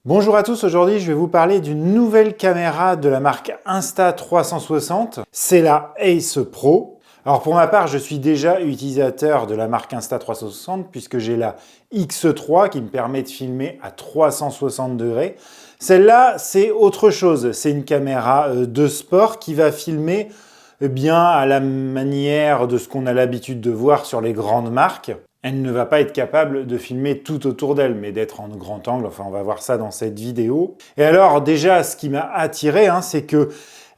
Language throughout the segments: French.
Bonjour à tous, aujourd'hui je vais vous parler d'une nouvelle caméra de la marque Insta360, c'est la Ace Pro. Alors pour ma part, je suis déjà utilisateur de la marque Insta360 puisque j'ai la X3 qui me permet de filmer à 360 degrés. Celle-là, c'est autre chose, c'est une caméra de sport qui va filmer bien à la manière de ce qu'on a l'habitude de voir sur les grandes marques. Elle ne va pas être capable de filmer tout autour d'elle, mais d'être en grand angle. Enfin, on va voir ça dans cette vidéo. Et alors, déjà, ce qui m'a attiré, c'est que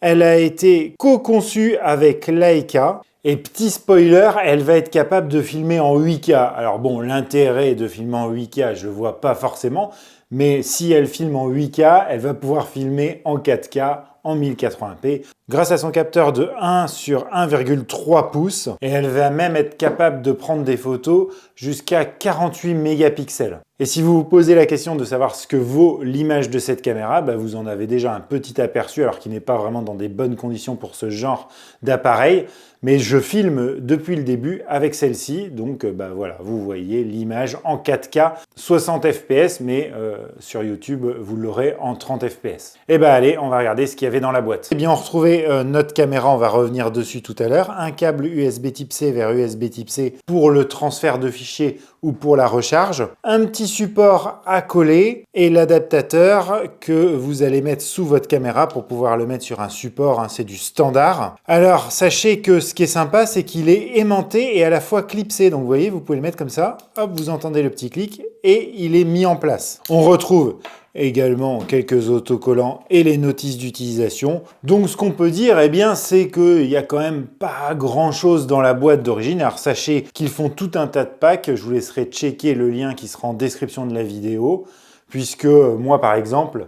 elle a été co-conçue avec Leica. Et petit spoiler, elle va être capable de filmer en 8K. Alors bon, l'intérêt de filmer en 8K, je ne vois pas forcément. Mais si elle filme en 8K, elle va pouvoir filmer en 4K, en 1080p, grâce à son capteur de 1 sur 1,3 pouces. Et elle va même être capable de prendre des photos jusqu'à 48 mégapixels. Et si vous vous posez la question de savoir ce que vaut l'image de cette caméra, vous en avez déjà un petit aperçu, alors qu'il n'est pas vraiment dans des bonnes conditions pour ce genre d'appareil. Mais je filme depuis le début avec celle-ci, donc voilà, vous voyez l'image en 4K, 60 fps, mais sur YouTube, vous l'aurez en 30 fps. Et allez, on va regarder ce qu'il y avait dans la boîte. Eh bien, on retrouvait notre caméra, on va revenir dessus tout à l'heure, un câble USB type C vers USB type C pour le transfert de fichiers ou pour la recharge, un petit support à coller et l'adaptateur que vous allez mettre sous votre caméra pour pouvoir le mettre sur un support, c'est du standard. Alors, sachez que ce qui est sympa, c'est qu'il est aimanté et à la fois clipsé. Donc vous voyez, vous pouvez le mettre comme ça, hop, vous entendez le petit clic et il est mis en place. On retrouve également quelques autocollants et les notices d'utilisation. Donc ce qu'on peut dire, c'est qu'il n'y a quand même pas grand chose dans la boîte d'origine. Alors sachez qu'ils font tout un tas de packs, je vous laisserai checker le lien qui sera en description de la vidéo, puisque moi par exemple,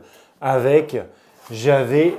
j'avais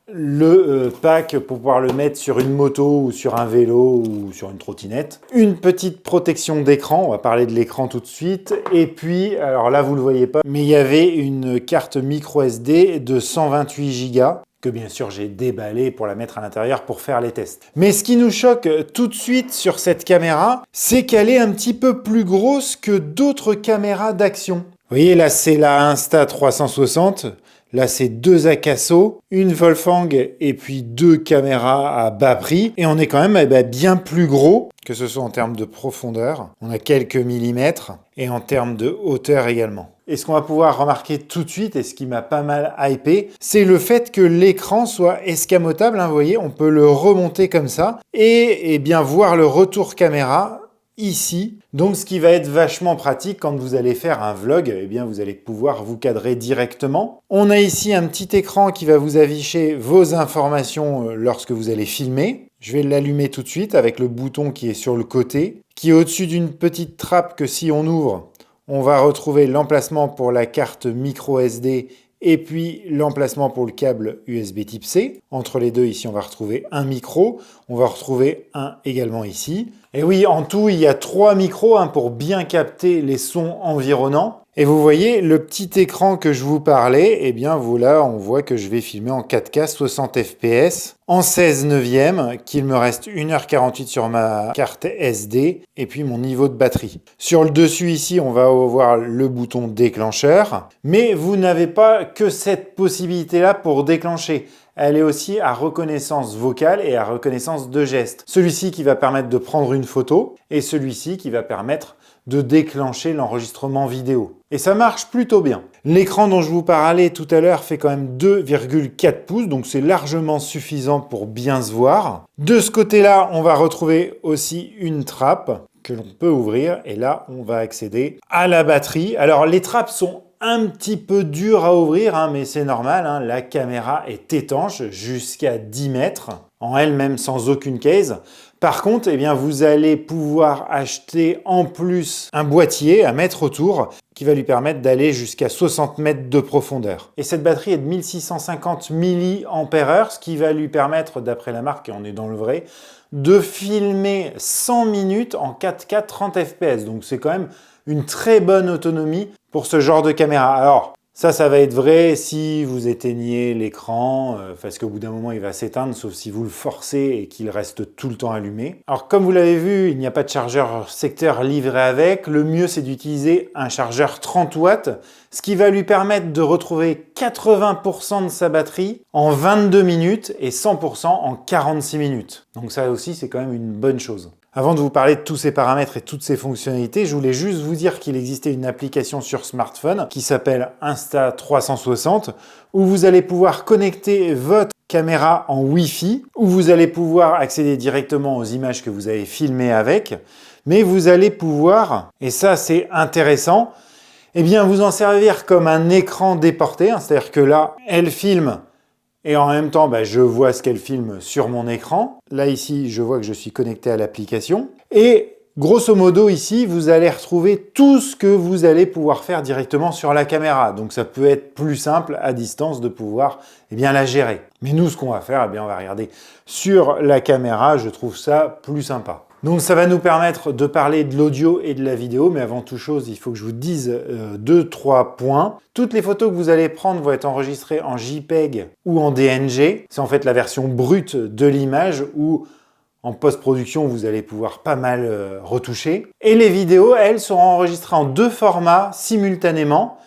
le pack pour pouvoir le mettre sur une moto ou sur un vélo ou sur une trottinette. Une petite protection d'écran, on va parler de l'écran tout de suite. Et puis, alors là vous ne le voyez pas, mais il y avait une carte micro SD de 128 Go que bien sûr j'ai déballé pour la mettre à l'intérieur pour faire les tests. Mais ce qui nous choque tout de suite sur cette caméra, c'est qu'elle est un petit peu plus grosse que d'autres caméras d'action. Vous voyez là c'est la Insta360. Là, c'est deux Akaso, une Wolfang et puis deux caméras à bas prix. Et on est quand même bien plus gros, que ce soit en termes de profondeur. On a quelques millimètres et en termes de hauteur également. Et ce qu'on va pouvoir remarquer tout de suite, et ce qui m'a pas mal hypé, c'est le fait que l'écran soit escamotable. Vous voyez, on peut le remonter comme ça et bien voir le retour caméra ici. Donc ce qui va être vachement pratique quand vous allez faire un vlog, vous allez pouvoir vous cadrer directement. On a ici un petit écran qui va vous afficher vos informations lorsque vous allez filmer. Je vais l'allumer tout de suite avec le bouton qui est sur le côté, qui est au-dessus d'une petite trappe que si on ouvre, on va retrouver l'emplacement pour la carte micro SD et puis l'emplacement pour le câble USB type C. Entre les deux, ici, on va retrouver un micro. On va retrouver un également ici. Et oui, en tout, il y a 3 micros pour bien capter les sons environnants. Et vous voyez, le petit écran que je vous parlais, voilà, on voit que je vais filmer en 4K 60 fps en 16 neuvième, qu'il me reste 1h48 sur ma carte SD et puis mon niveau de batterie. Sur le dessus ici, on va voir le bouton déclencheur, mais vous n'avez pas que cette possibilité-là pour déclencher. Elle est aussi à reconnaissance vocale et à reconnaissance de gestes. Celui-ci qui va permettre de prendre une photo et celui-ci qui va permettre de déclencher l'enregistrement vidéo. Et ça marche plutôt bien. L'écran dont je vous parlais tout à l'heure fait quand même 2,4 pouces, donc c'est largement suffisant pour bien se voir. De ce côté-là, on va retrouver aussi une trappe que l'on peut ouvrir et là, on va accéder à la batterie. Alors, les trappes sont un petit peu dures à ouvrir, mais c'est normal, la caméra est étanche jusqu'à 10 mètres, en elle-même sans aucune case. Par contre, vous allez pouvoir acheter en plus un boîtier à mettre autour qui va lui permettre d'aller jusqu'à 60 mètres de profondeur. Et cette batterie est de 1650 mAh, ce qui va lui permettre, d'après la marque, et on est dans le vrai, de filmer 100 minutes en 4K 30 fps. Donc c'est quand même une très bonne autonomie pour ce genre de caméra. Alors, Ça va être vrai si vous éteignez l'écran, parce qu'au bout d'un moment, il va s'éteindre, sauf si vous le forcez et qu'il reste tout le temps allumé. Alors, comme vous l'avez vu, il n'y a pas de chargeur secteur livré avec. Le mieux, c'est d'utiliser un chargeur 30 watts, ce qui va lui permettre de retrouver 80% de sa batterie en 22 minutes et 100% en 46 minutes. Donc ça aussi, c'est quand même une bonne chose. Avant de vous parler de tous ces paramètres et toutes ces fonctionnalités, je voulais juste vous dire qu'il existait une application sur smartphone qui s'appelle Insta360 où vous allez pouvoir connecter votre caméra en Wi-Fi, où vous allez pouvoir accéder directement aux images que vous avez filmées avec, mais vous allez pouvoir, et ça c'est intéressant, eh bien vous en servir comme un écran déporté, hein, c'est-à-dire que là, elle filme et en même temps, je vois ce qu'elle filme sur mon écran. Là, ici, je vois que je suis connecté à l'application. Et grosso modo, ici, vous allez retrouver tout ce que vous allez pouvoir faire directement sur la caméra. Donc, ça peut être plus simple à distance de pouvoir la gérer. Mais nous, ce qu'on va faire, on va regarder sur la caméra. Je trouve ça plus sympa. Donc ça va nous permettre de parler de l'audio et de la vidéo, mais avant toute chose, il faut que je vous dise 2-3 points. Toutes les photos que vous allez prendre vont être enregistrées en JPEG ou en DNG. C'est en fait la version brute de l'image où en post-production, vous allez pouvoir pas mal retoucher. Et les vidéos, elles, seront enregistrées en 2 formats simultanément,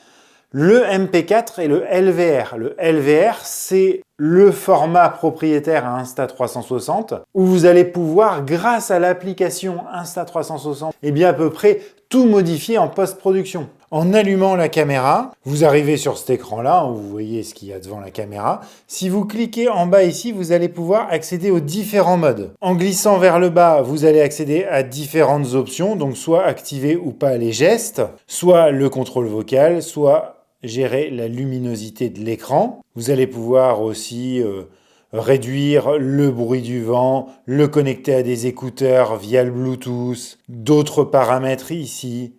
le MP4 et le LVR. Le LVR, c'est le format propriétaire à Insta360 où vous allez pouvoir, grâce à l'application Insta360, à peu près tout modifier en post-production. En allumant la caméra, vous arrivez sur cet écran-là, où vous voyez ce qu'il y a devant la caméra. Si vous cliquez en bas ici, vous allez pouvoir accéder aux différents modes. En glissant vers le bas, vous allez accéder à différentes options, donc soit activer ou pas les gestes, soit le contrôle vocal, soit gérer la luminosité de l'écran. Vous allez pouvoir aussi réduire le bruit du vent, le connecter à des écouteurs via le Bluetooth, d'autres paramètres ici,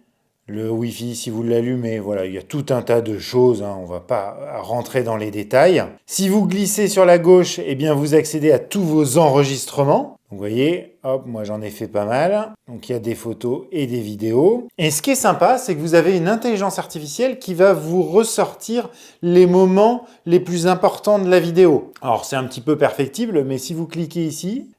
le Wi-Fi si vous l'allumez, voilà, il y a tout un tas de choses, on ne va pas rentrer dans les détails. Si vous glissez sur la gauche, vous accédez à tous vos enregistrements. Vous voyez, hop, moi j'en ai fait pas mal. Donc il y a des photos et des vidéos. Et ce qui est sympa, c'est que vous avez une intelligence artificielle qui va vous ressortir les moments les plus importants de la vidéo. Alors c'est un petit peu perfectible, mais si vous cliquez ici,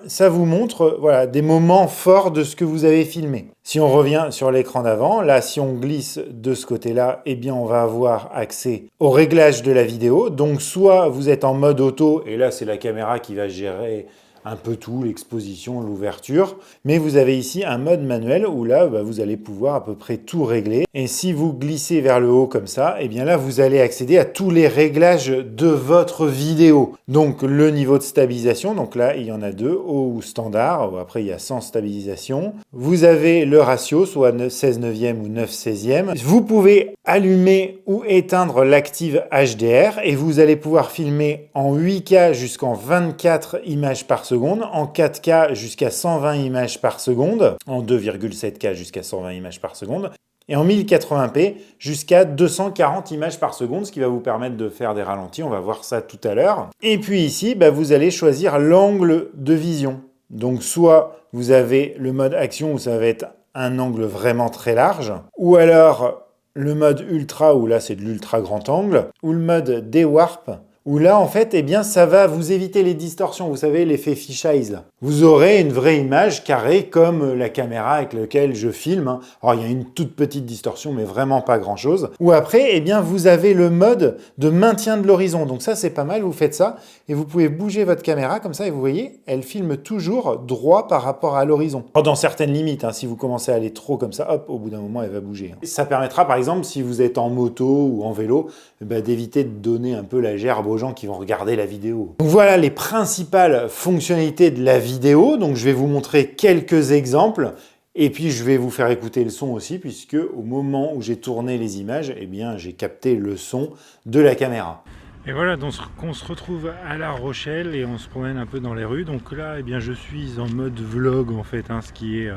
ça vous montre des moments forts de ce que vous avez filmé. Si on revient sur l'écran d'avant, là si on glisse de ce côté-là, on va avoir accès au réglage de la vidéo. Donc soit vous êtes en mode auto, et là c'est la caméra qui va gérer un peu tout, l'exposition, l'ouverture. Mais vous avez ici un mode manuel où là, vous allez pouvoir à peu près tout régler. Et si vous glissez vers le haut comme ça, là, vous allez accéder à tous les réglages de votre vidéo. Donc, le niveau de stabilisation. Donc là, il y en a 2, haut ou standard. Après, il y a sans stabilisation. Vous avez le ratio, soit 16/9 ou 9/16. Vous pouvez allumer ou éteindre l'active HDR et vous allez pouvoir filmer en 8K jusqu'en 24 images par seconde, en 4K jusqu'à 120 images par seconde, en 2,7K jusqu'à 120 images par seconde, et en 1080p jusqu'à 240 images par seconde, ce qui va vous permettre de faire des ralentis, on va voir ça tout à l'heure. Et puis ici, vous allez choisir l'angle de vision. Donc soit vous avez le mode action où ça va être un angle vraiment très large, ou alors le mode ultra où là c'est de l'ultra grand angle, ou le mode dewarp où là, en fait, ça va vous éviter les distorsions. Vous savez, l'effet fisheye, là. Vous aurez une vraie image carrée comme la caméra avec laquelle je filme. Alors, il y a une toute petite distorsion, mais vraiment pas grand-chose. Ou après, vous avez le mode de maintien de l'horizon. Donc ça, c'est pas mal. Vous faites ça et vous pouvez bouger votre caméra comme ça et vous voyez, elle filme toujours droit par rapport à l'horizon. Dans certaines limites, si vous commencez à aller trop comme ça, hop, au bout d'un moment, elle va bouger. Ça permettra, par exemple, si vous êtes en moto ou en vélo, d'éviter de donner un peu la gerbe aux gens qui vont regarder la vidéo. Donc voilà les principales fonctionnalités de la vidéo. Donc je vais vous montrer quelques exemples et puis je vais vous faire écouter le son aussi puisque au moment où j'ai tourné les images, j'ai capté le son de la caméra. Et voilà, donc on se retrouve à La Rochelle et on se promène un peu dans les rues. Donc là, je suis en mode vlog en fait, ce qui est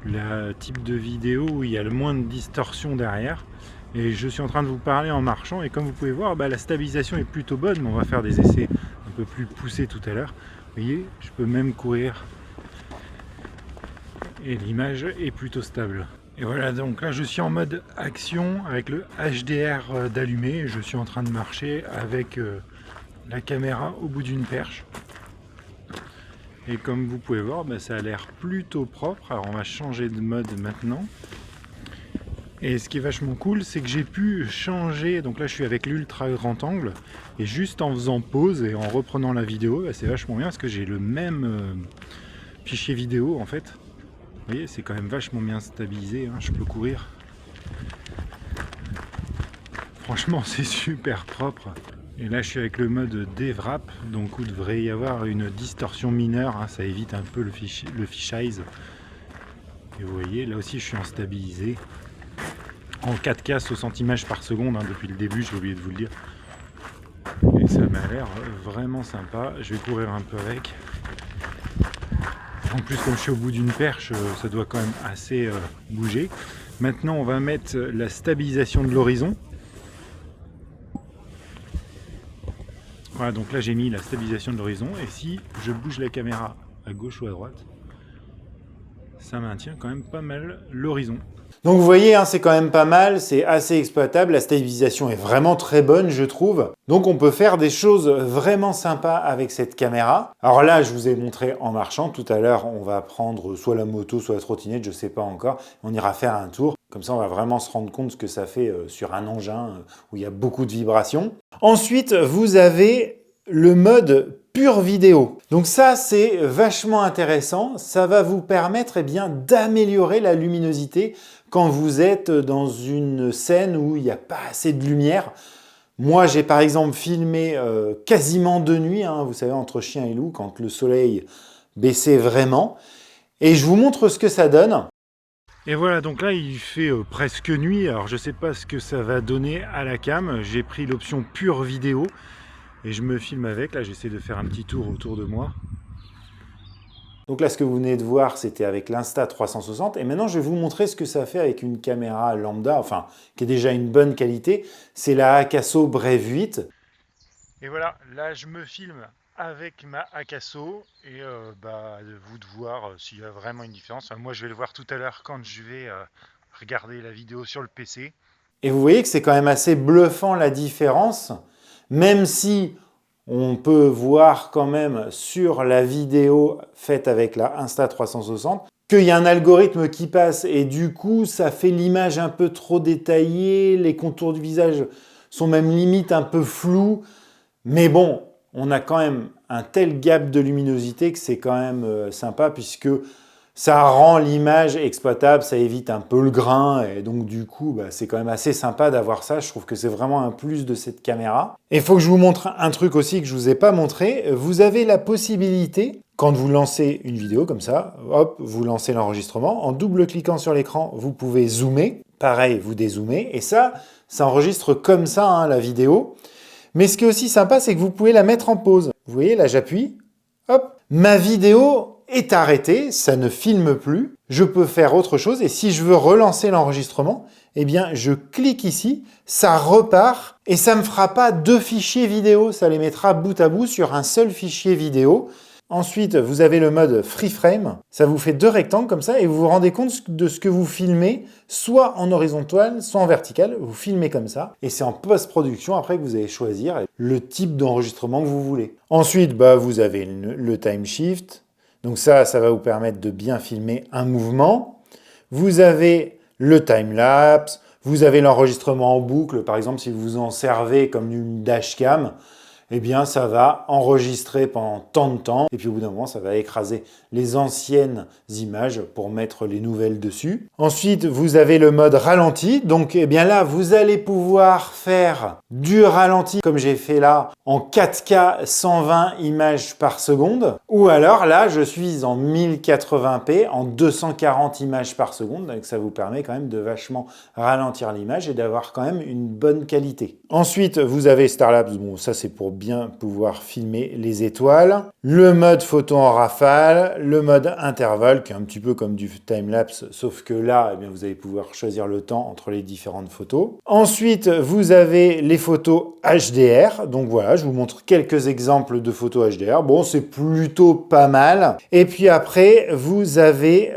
le type de vidéo où il y a le moins de distorsion derrière. Et je suis en train de vous parler en marchant et comme vous pouvez voir, la stabilisation est plutôt bonne, mais on va faire des essais un peu plus poussés tout à l'heure. Vous voyez, je peux même courir et l'image est plutôt stable. Et voilà, donc là je suis en mode action avec le HDR d'allumé. Je suis en train de marcher avec la caméra au bout d'une perche. Et comme vous pouvez voir, ça a l'air plutôt propre. Alors on va changer de mode maintenant. Et ce qui est vachement cool, c'est que j'ai pu changer. Donc là je suis avec l'ultra grand angle. Et juste en faisant pause et en reprenant la vidéo, c'est vachement bien parce que j'ai le même fichier vidéo en fait. Vous voyez, c'est quand même vachement bien stabilisé, hein, je peux courir. Franchement, c'est super propre. Et là, je suis avec le mode DevWrap, donc où il devrait y avoir une distorsion mineure, hein, ça évite un peu le fisheye. Et vous voyez, là aussi, je suis en stabilisé. En 4K 60 images par seconde, hein, depuis le début, j'ai oublié de vous le dire. Et ça m'a l'air vraiment sympa. Je vais courir un peu avec. En plus, comme je suis au bout d'une perche, ça doit quand même assez bouger. Maintenant, on va mettre la stabilisation de l'horizon. Voilà, donc là j'ai mis la stabilisation de l'horizon. Et si je bouge la caméra à gauche ou à droite, ça maintient quand même pas mal l'horizon. Donc vous voyez, hein, c'est quand même pas mal, c'est assez exploitable, la stabilisation est vraiment très bonne je trouve. Donc on peut faire des choses vraiment sympas avec cette caméra. Alors là je vous ai montré en marchant, tout à l'heure on va prendre soit la moto soit la trottinette, je sais pas encore, on ira faire un tour. Comme ça on va vraiment se rendre compte ce que ça fait sur un engin où il y a beaucoup de vibrations. Ensuite vous avez le mode pure vidéo. Donc ça, c'est vachement intéressant. Ça va vous permettre d'améliorer la luminosité quand vous êtes dans une scène où il n'y a pas assez de lumière. Moi, j'ai par exemple filmé quasiment de nuit, hein, vous savez, entre chien et loup, quand le soleil baissait vraiment. Et je vous montre ce que ça donne. Et voilà, donc là, il fait presque nuit. Alors, je ne sais pas ce que ça va donner à la cam. J'ai pris l'option pure vidéo. Et je me filme avec, là j'essaie de faire un petit tour autour de moi. Donc là ce que vous venez de voir c'était avec l'Insta360 et maintenant je vais vous montrer ce que ça fait avec une caméra lambda, enfin qui est déjà une bonne qualité, c'est la Akaso Brave 8. Et voilà, là je me filme avec ma Akaso et vous de voir s'il y a vraiment une différence. Enfin, moi je vais le voir tout à l'heure quand je vais regarder la vidéo sur le PC. Et vous voyez que c'est quand même assez bluffant la différence. Même si on peut voir quand même sur la vidéo faite avec la Insta360 qu'il y a un algorithme qui passe et du coup ça fait l'image un peu trop détaillée, les contours du visage sont même limite un peu flous, mais bon, on a quand même un tel gap de luminosité que c'est quand même sympa puisque ça rend l'image exploitable, ça évite un peu le grain et donc du coup c'est quand même assez sympa d'avoir ça. Je trouve que c'est vraiment un plus de cette caméra. Et il faut que je vous montre un truc aussi que je vous ai pas montré. Vous avez la possibilité, quand vous lancez une vidéo comme ça, hop, vous lancez l'enregistrement. En double-cliquant sur l'écran, vous pouvez zoomer. Pareil, vous dézoomez et ça enregistre comme ça hein, la vidéo. Mais ce qui est aussi sympa, c'est que vous pouvez la mettre en pause. Vous voyez, là j'appuie, hop, ma vidéo est arrêté, ça ne filme plus, je peux faire autre chose et si je veux relancer l'enregistrement, eh bien je clique ici, ça repart et ça ne me fera pas deux fichiers vidéo, ça les mettra bout à bout sur un seul fichier vidéo. Ensuite, vous avez le mode Free Frame, ça vous fait deux rectangles comme ça et vous vous rendez compte de ce que vous filmez, soit en horizontal, soit en vertical, vous filmez comme ça et c'est en post-production après que vous allez choisir le type d'enregistrement que vous voulez. Ensuite, vous avez le time shift. Donc ça va vous permettre de bien filmer un mouvement. Vous avez le time-lapse, vous avez l'enregistrement en boucle. Par exemple, si vous vous en servez comme une dashcam, eh bien ça va enregistrer pendant tant de temps et puis au bout d'un moment ça va écraser les anciennes images pour mettre les nouvelles dessus. Ensuite vous avez le mode ralenti, donc eh bien là vous allez pouvoir faire du ralenti comme j'ai fait là en 4K 120 images par seconde ou alors là je suis en 1080p en 240 images par seconde, donc ça vous permet quand même de vachement ralentir l'image et d'avoir quand même une bonne qualité. Ensuite vous avez Starlapse, bon ça c'est pour bien pouvoir filmer les étoiles. Le mode photo en rafale, le mode intervalle qui est un petit peu comme du time-lapse, sauf que là, eh bien, vous allez pouvoir choisir le temps entre les différentes photos. Ensuite, vous avez les photos HDR. Donc voilà, je vous montre quelques exemples de photos HDR. Bon, c'est plutôt pas mal. Et puis après, vous avez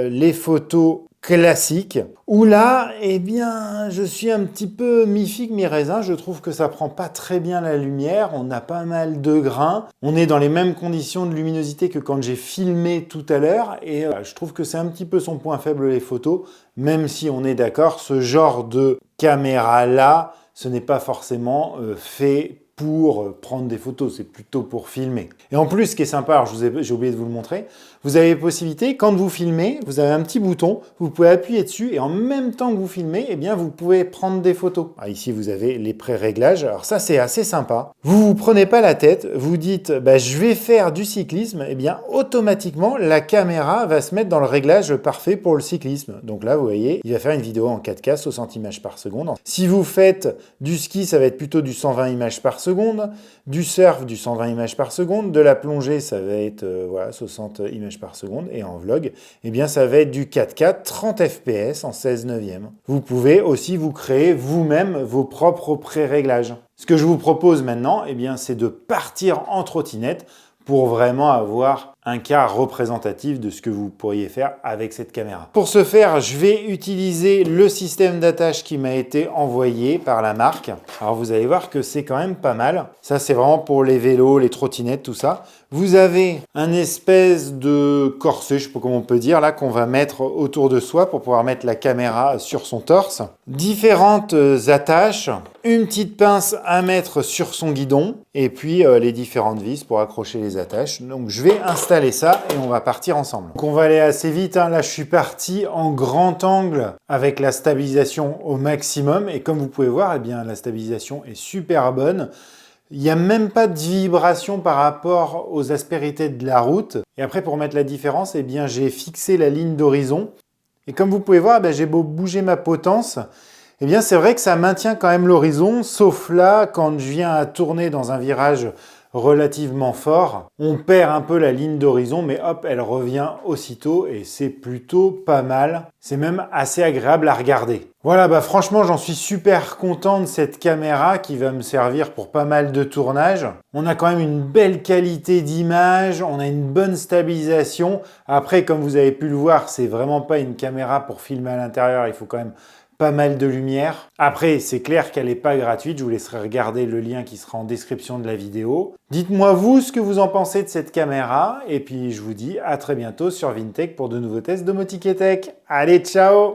les photos classique, où là, eh bien, je suis un petit peu mi-figue, mi-raisin. Je trouve que ça prend pas très bien la lumière, on a pas mal de grains, on est dans les mêmes conditions de luminosité que quand j'ai filmé tout à l'heure, et je trouve que c'est un petit peu son point faible, les photos, même si on est d'accord, ce genre de caméra-là, ce n'est pas forcément fait pour prendre des photos, c'est plutôt pour filmer. Et en plus, ce qui est sympa, alors j'ai oublié de vous le montrer, vous avez possibilité, quand vous filmez, vous avez un petit bouton, vous pouvez appuyer dessus et en même temps que vous filmez, eh bien, vous pouvez prendre des photos. Alors ici, vous avez les pré-réglages. Alors ça, c'est assez sympa. Vous vous prenez pas la tête, vous dites, bah, je vais faire du cyclisme, eh bien, automatiquement, la caméra va se mettre dans le réglage parfait pour le cyclisme. Donc là, vous voyez, il va faire une vidéo en 4K, 60 images par seconde. Si vous faites du ski, ça va être plutôt du 120 images par seconde, du surf, du 120 images par seconde, de la plongée, ça va être voilà, 60 images par seconde, et en vlog, eh bien, ça va être du 4K 30 fps en 16 neuvième. Vous pouvez aussi vous créer vous-même vos propres pré-réglages. Ce que je vous propose maintenant, eh bien, c'est de partir en trottinette pour vraiment avoir un cas représentatif de ce que vous pourriez faire avec cette caméra. Pour ce faire, je vais utiliser le système d'attache qui m'a été envoyé par la marque. Alors vous allez voir que c'est quand même pas mal. Ça, c'est vraiment pour les vélos, les trottinettes, tout ça. Vous avez un espèce de corset, je sais pas comment on peut dire, là, qu'on va mettre autour de soi pour pouvoir mettre la caméra sur son torse. Différentes attaches, une petite pince à mettre sur son guidon, et puis les différentes vis pour accrocher les attaches. Donc je vais installer ça et on va partir ensemble. Donc on va aller assez vite, hein. Là je suis parti en grand angle avec la stabilisation au maximum, et comme vous pouvez voir, eh bien, la stabilisation est super bonne. Il n'y a même pas de vibration par rapport aux aspérités de la route. Et après, pour mettre la différence, eh bien, j'ai fixé la ligne d'horizon. Et comme vous pouvez voir, eh j'ai beau bouger ma potence, eh bien, c'est vrai que ça maintient quand même l'horizon, sauf là, quand je viens à tourner dans un virage relativement fort, on perd un peu la ligne d'horizon, mais hop, elle revient aussitôt et c'est plutôt pas mal. C'est même assez agréable à regarder. Voilà, bah franchement, j'en suis super content de cette caméra qui va me servir pour pas mal de tournages. On a quand même une belle qualité d'image, on a une bonne stabilisation. Après, comme vous avez pu le voir, c'est vraiment pas une caméra pour filmer à l'intérieur, il faut quand même pas mal de lumière. Après, c'est clair qu'elle n'est pas gratuite. Je vous laisserai regarder le lien qui sera en description de la vidéo. Dites-moi vous ce que vous en pensez de cette caméra. Et puis, je vous dis à très bientôt sur Vintech pour de nouveaux tests domotique et tech. Allez, ciao!